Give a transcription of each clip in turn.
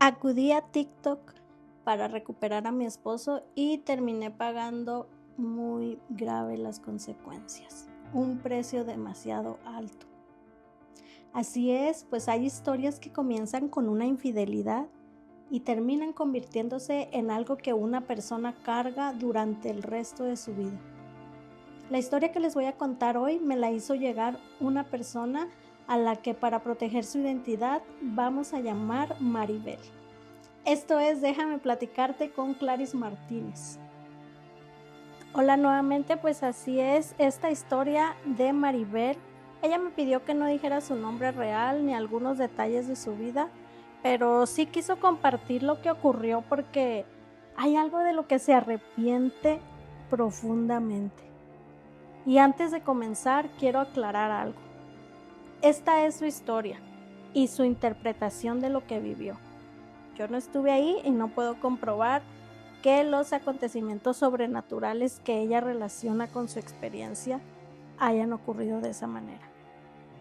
Acudí a TikTok para recuperar a mi esposo y terminé pagando muy grave las consecuencias. Un precio demasiado alto. Así es, pues hay historias que comienzan con una infidelidad y terminan convirtiéndose en algo que una persona carga durante el resto de su vida. La historia que les voy a contar hoy me la hizo llegar una persona a la que para proteger su identidad vamos a llamar Maribel. Esto es Déjame platicarte con Claris Martínez. Hola nuevamente, pues así es esta historia de Maribel. Ella me pidió que no dijera su nombre real ni algunos detalles de su vida, pero sí quiso compartir lo que ocurrió porque hay algo de lo que se arrepiente profundamente. Y antes de comenzar, quiero aclarar algo. Esta es su historia y su interpretación de lo que vivió. Yo no estuve ahí y no puedo comprobar que los acontecimientos sobrenaturales que ella relaciona con su experiencia hayan ocurrido de esa manera.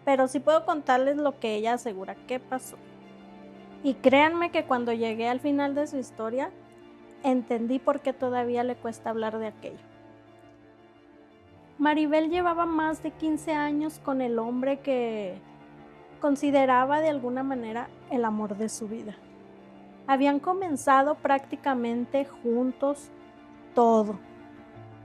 Pero sí puedo contarles lo que ella asegura que pasó. Y créanme que cuando llegué al final de su historia, entendí por qué todavía le cuesta hablar de aquello. Maribel llevaba más de 15 años con el hombre que consideraba de alguna manera el amor de su vida. Habían comenzado prácticamente juntos todo.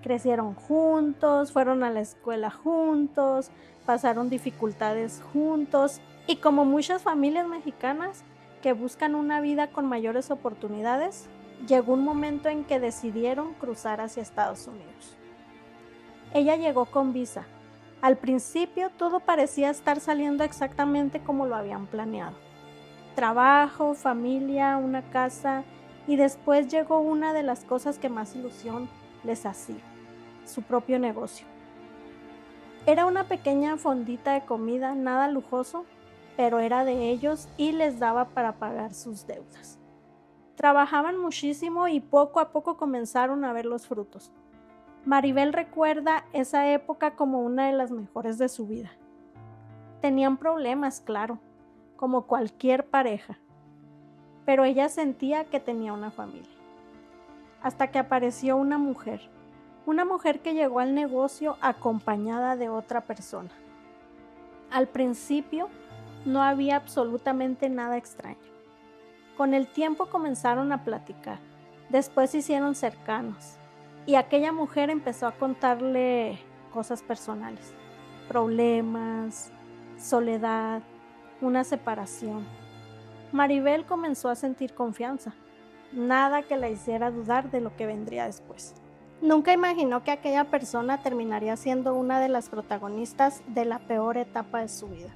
Crecieron juntos, fueron a la escuela juntos, pasaron dificultades juntos y como muchas familias mexicanas que buscan una vida con mayores oportunidades, llegó un momento en que decidieron cruzar hacia Estados Unidos. Ella llegó con visa. Al principio todo parecía estar saliendo exactamente como lo habían planeado. Trabajo, familia, una casa y después llegó una de las cosas que más ilusión les hacía, su propio negocio. Era una pequeña fondita de comida, nada lujoso, pero era de ellos y les daba para pagar sus deudas. Trabajaban muchísimo y poco a poco comenzaron a ver los frutos. Maribel recuerda esa época como una de las mejores de su vida. Tenían problemas, claro, como cualquier pareja, pero ella sentía que tenía una familia. Hasta que apareció una mujer que llegó al negocio acompañada de otra persona. Al principio no había absolutamente nada extraño. Con el tiempo comenzaron a platicar, después se hicieron cercanos y aquella mujer empezó a contarle cosas personales, problemas, soledad, una separación. Maribel comenzó a sentir confianza, nada que la hiciera dudar de lo que vendría después. Nunca imaginó que aquella persona terminaría siendo una de las protagonistas de la peor etapa de su vida.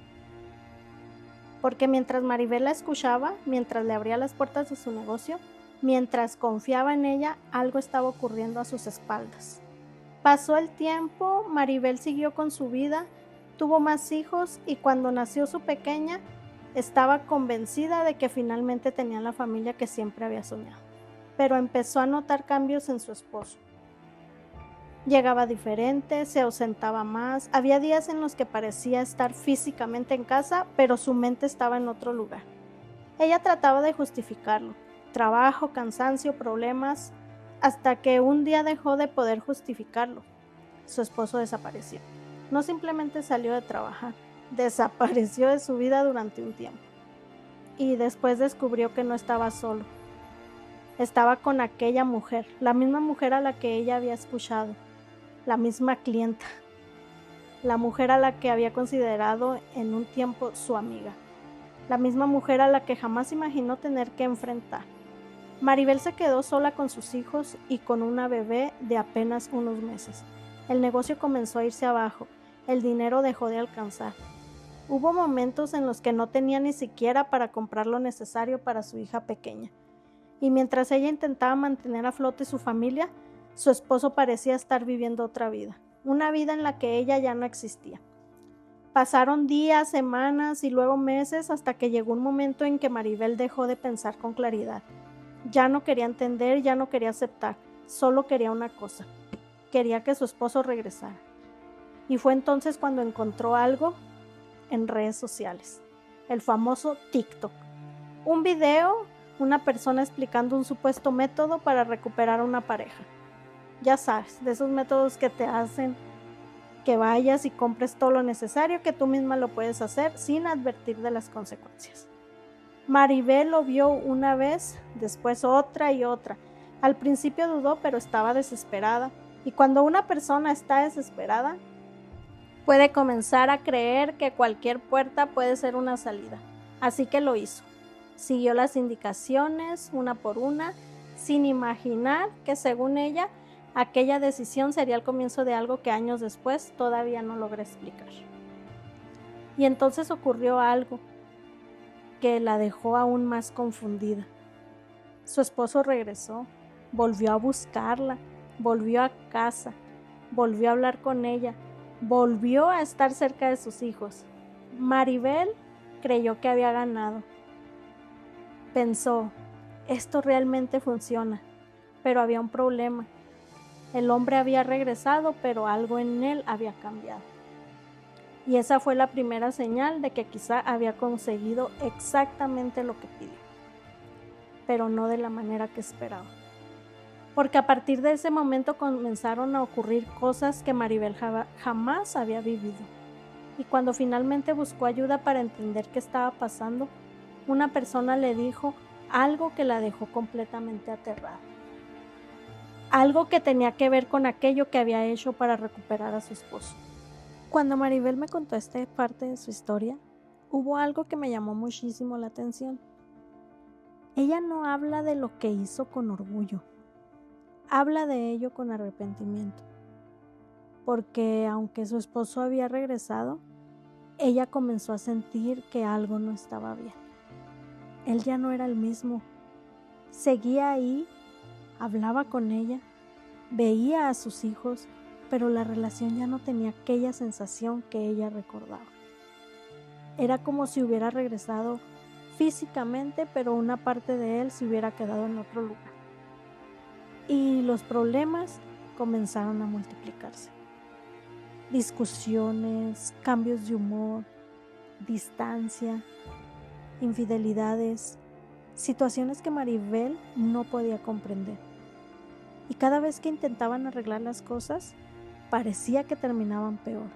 Porque mientras Maribel la escuchaba, mientras le abría las puertas de su negocio, mientras confiaba en ella, algo estaba ocurriendo a sus espaldas. Pasó el tiempo, Maribel siguió con su vida, tuvo más hijos y cuando nació su pequeña, estaba convencida de que finalmente tenía la familia que siempre había soñado. Pero empezó a notar cambios en su esposo. Llegaba diferente, se ausentaba más, había días en los que parecía estar físicamente en casa, pero su mente estaba en otro lugar. Ella trataba de justificarlo, trabajo, cansancio, problemas, hasta que un día dejó de poder justificarlo. Su esposo desapareció. No simplemente salió de trabajar, desapareció de su vida durante un tiempo. Y después descubrió que no estaba solo. Estaba con aquella mujer, la misma mujer a la que ella había escuchado, la misma clienta, la mujer a la que había considerado en un tiempo su amiga, la misma mujer a la que jamás imaginó tener que enfrentar. Maribel se quedó sola con sus hijos y con una bebé de apenas unos meses. El negocio comenzó a irse abajo, el dinero dejó de alcanzar. Hubo momentos en los que no tenía ni siquiera para comprar lo necesario para su hija pequeña. Y mientras ella intentaba mantener a flote su familia, su esposo parecía estar viviendo otra vida, una vida en la que ella ya no existía. Pasaron días, semanas y luego meses hasta que llegó un momento en que Maribel dejó de pensar con claridad. Ya no quería entender, ya no quería aceptar, solo quería una cosa. Quería que su esposo regresara. Y fue entonces cuando encontró algo en redes sociales, el famoso TikTok. Un video una persona explicando un supuesto método para recuperar a una pareja. Ya sabes, de esos métodos que te hacen que vayas y compres todo lo necesario, que tú misma lo puedes hacer sin advertir de las consecuencias. Maribel lo vio una vez, después otra y otra. Al principio dudó, pero estaba desesperada. Y cuando una persona está desesperada, puede comenzar a creer que cualquier puerta puede ser una salida. Así que lo hizo. Siguió las indicaciones una por una, sin imaginar que, según ella, aquella decisión sería el comienzo de algo que años después todavía no logré explicar. Y entonces ocurrió algo que la dejó aún más confundida. Su esposo regresó, volvió a buscarla, volvió a casa, volvió a hablar con ella, volvió a estar cerca de sus hijos. Maribel creyó que había ganado. Pensó, esto realmente funciona, pero había un problema. El hombre había regresado, pero algo en él había cambiado. Y esa fue la primera señal de que quizá había conseguido exactamente lo que pidió, pero no de la manera que esperaba. Porque a partir de ese momento comenzaron a ocurrir cosas que Maribel jamás había vivido. Y cuando finalmente buscó ayuda para entender qué estaba pasando, una persona le dijo algo que la dejó completamente aterrada. Algo que tenía que ver con aquello que había hecho para recuperar a su esposo. Cuando Maribel me contó esta parte de su historia, hubo algo que me llamó muchísimo la atención. Ella no habla de lo que hizo con orgullo, habla de ello con arrepentimiento, porque aunque su esposo había regresado, ella comenzó a sentir que algo no estaba bien. Él ya no era el mismo, seguía ahí, hablaba con ella, veía a sus hijos, pero la relación ya no tenía aquella sensación que ella recordaba. Era como si hubiera regresado físicamente, pero una parte de él se hubiera quedado en otro lugar. Y los problemas comenzaron a multiplicarse. Discusiones, cambios de humor, distancia, infidelidades, situaciones que Maribel no podía comprender. Y cada vez que intentaban arreglar las cosas, parecía que terminaban peor.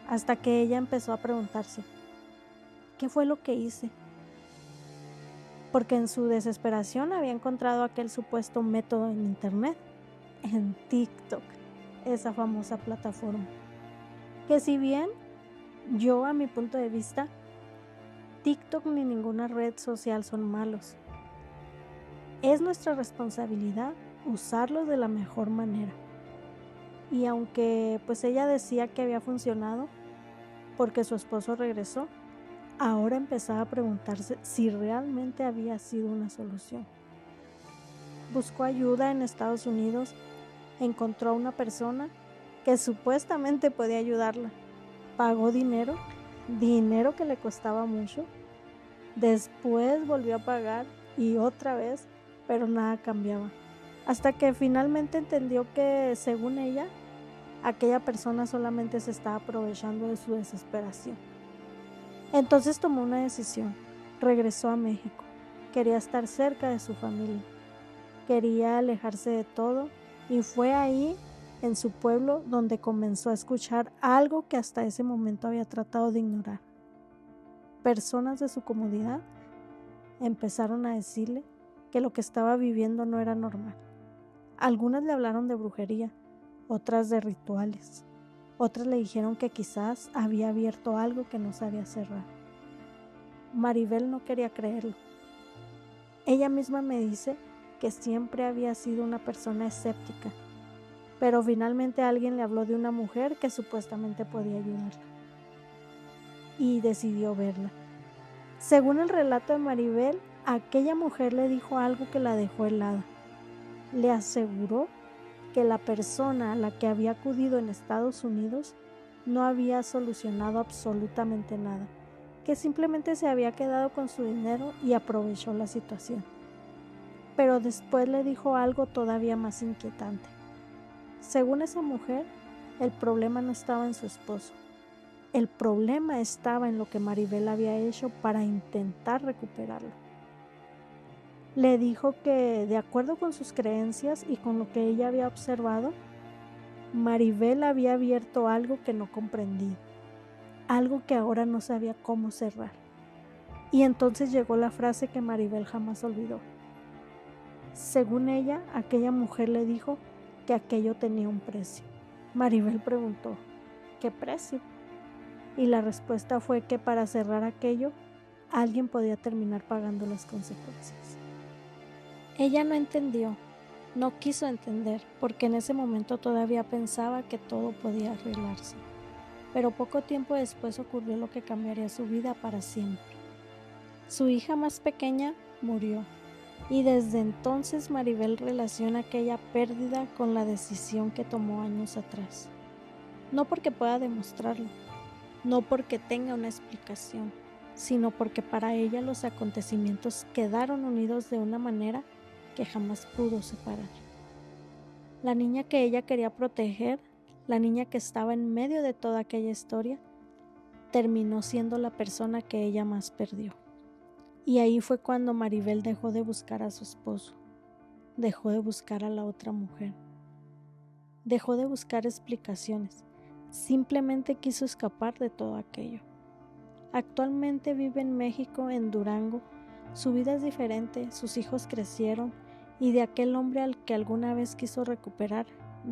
Hasta que ella empezó a preguntarse, ¿qué fue lo que hice? Porque en su desesperación había encontrado aquel supuesto método en internet, en TikTok, esa famosa plataforma. Que si bien yo, a mi punto de vista, TikTok ni ninguna red social son malos, es nuestra responsabilidad usarlos de la mejor manera. Y aunque pues ella decía que había funcionado porque su esposo regresó, ahora empezaba a preguntarse si realmente había sido una solución. Buscó ayuda en Estados Unidos, encontró a una persona que supuestamente podía ayudarla. Pagó dinero que le costaba mucho. Después volvió a pagar y otra vez, pero nada cambiaba. Hasta que finalmente entendió que, según ella, aquella persona solamente se estaba aprovechando de su desesperación. Entonces tomó una decisión, regresó a México, quería estar cerca de su familia, quería alejarse de todo y fue ahí, en su pueblo, donde comenzó a escuchar algo que hasta ese momento había tratado de ignorar. Personas de su comunidad empezaron a decirle que lo que estaba viviendo no era normal. Algunas le hablaron de brujería, otras de rituales, otras le dijeron que quizás había abierto algo que no sabía cerrar. Maribel no quería creerlo. Ella misma me dice que siempre había sido una persona escéptica, pero finalmente alguien le habló de una mujer que supuestamente podía ayudarla y decidió verla. Según el relato de Maribel, aquella mujer le dijo algo que la dejó helada. Le aseguró que la persona a la que había acudido en Estados Unidos no había solucionado absolutamente nada, que simplemente se había quedado con su dinero y aprovechó la situación. Pero después le dijo algo todavía más inquietante. Según esa mujer, el problema no estaba en su esposo. El problema estaba en lo que Maribel había hecho para intentar recuperarlo. Le dijo que, de acuerdo con sus creencias y con lo que ella había observado, Maribel había abierto algo que no comprendía, algo que ahora no sabía cómo cerrar. Y entonces llegó la frase que Maribel jamás olvidó. Según ella, aquella mujer le dijo que aquello tenía un precio. Maribel preguntó, ¿qué precio? Y la respuesta fue que para cerrar aquello, alguien podía terminar pagando las consecuencias. Ella no entendió, no quiso entender, porque en ese momento todavía pensaba que todo podía arreglarse. Pero poco tiempo después ocurrió lo que cambiaría su vida para siempre. Su hija más pequeña murió, y desde entonces Maribel relaciona aquella pérdida con la decisión que tomó años atrás. No porque pueda demostrarlo, no porque tenga una explicación, sino porque para ella los acontecimientos quedaron unidos de una manera que jamás pudo separar. La niña que ella quería proteger, la niña que estaba en medio de toda aquella historia, terminó siendo la persona que ella más perdió. Y ahí fue cuando Maribel dejó de buscar a su esposo, dejó de buscar a la otra mujer, dejó de buscar explicaciones, simplemente quiso escapar de todo aquello. Actualmente vive en México, en Durango. Su vida es diferente, sus hijos crecieron y de aquel hombre al que alguna vez quiso recuperar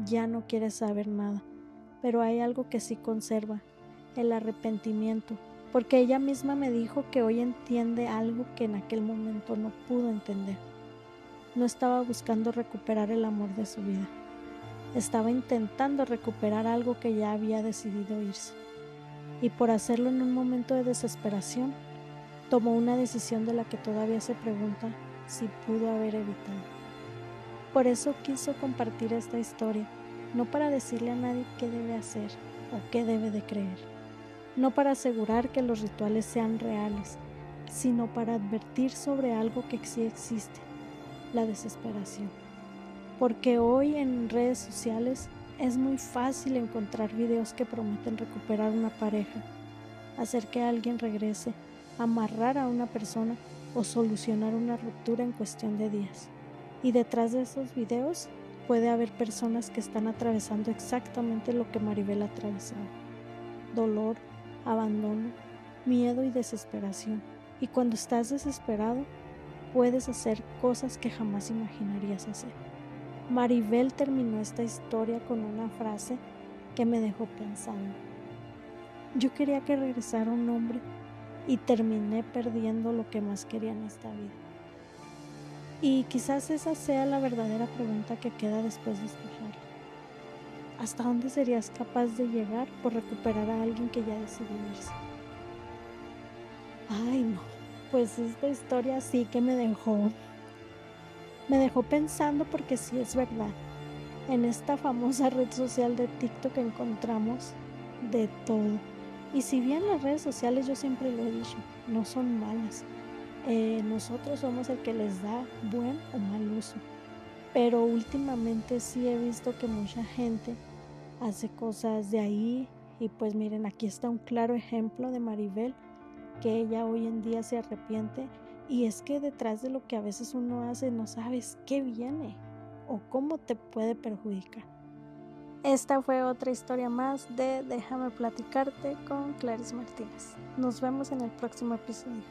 ya no quiere saber nada. Pero hay algo que sí conserva, el arrepentimiento, porque ella misma me dijo que hoy entiende algo que en aquel momento no pudo entender. No estaba buscando recuperar el amor de su vida, estaba intentando recuperar algo que ya había decidido irse. Y por hacerlo en un momento de desesperación, tomó una decisión de la que todavía se pregunta si pudo haber evitado. Por eso quiso compartir esta historia, no para decirle a nadie qué debe hacer o qué debe de creer, no para asegurar que los rituales sean reales, sino para advertir sobre algo que sí existe, la desesperación. Porque hoy en redes sociales es muy fácil encontrar videos que prometen recuperar una pareja, hacer que alguien regrese, amarrar a una persona o solucionar una ruptura en cuestión de días. Y detrás de esos videos puede haber personas que están atravesando exactamente lo que Maribel atravesaba: dolor, abandono, miedo y desesperación. Y cuando estás desesperado, puedes hacer cosas que jamás imaginarías hacer. Maribel terminó esta historia con una frase que me dejó pensando. Yo quería que regresara un hombre y terminé perdiendo lo que más quería en esta vida. Y quizás esa sea la verdadera pregunta que queda después de escucharla. ¿Hasta dónde serías capaz de llegar por recuperar a alguien que ya decidió irse? Ay, no, pues esta historia sí que me dejó pensando, porque sí es verdad. En esta famosa red social de TikTok encontramos de todo. Y si bien las redes sociales, yo siempre lo he dicho, no son malas. Nosotros somos el que les da buen o mal uso. Pero últimamente sí he visto que mucha gente hace cosas de ahí. Y pues miren, aquí está un claro ejemplo de Maribel, que ella hoy en día se arrepiente. Y es que detrás de lo que a veces uno hace no sabes qué viene o cómo te puede perjudicar. Esta fue otra historia más de Déjame platicarte con Clarice Martínez. Nos vemos en el próximo episodio.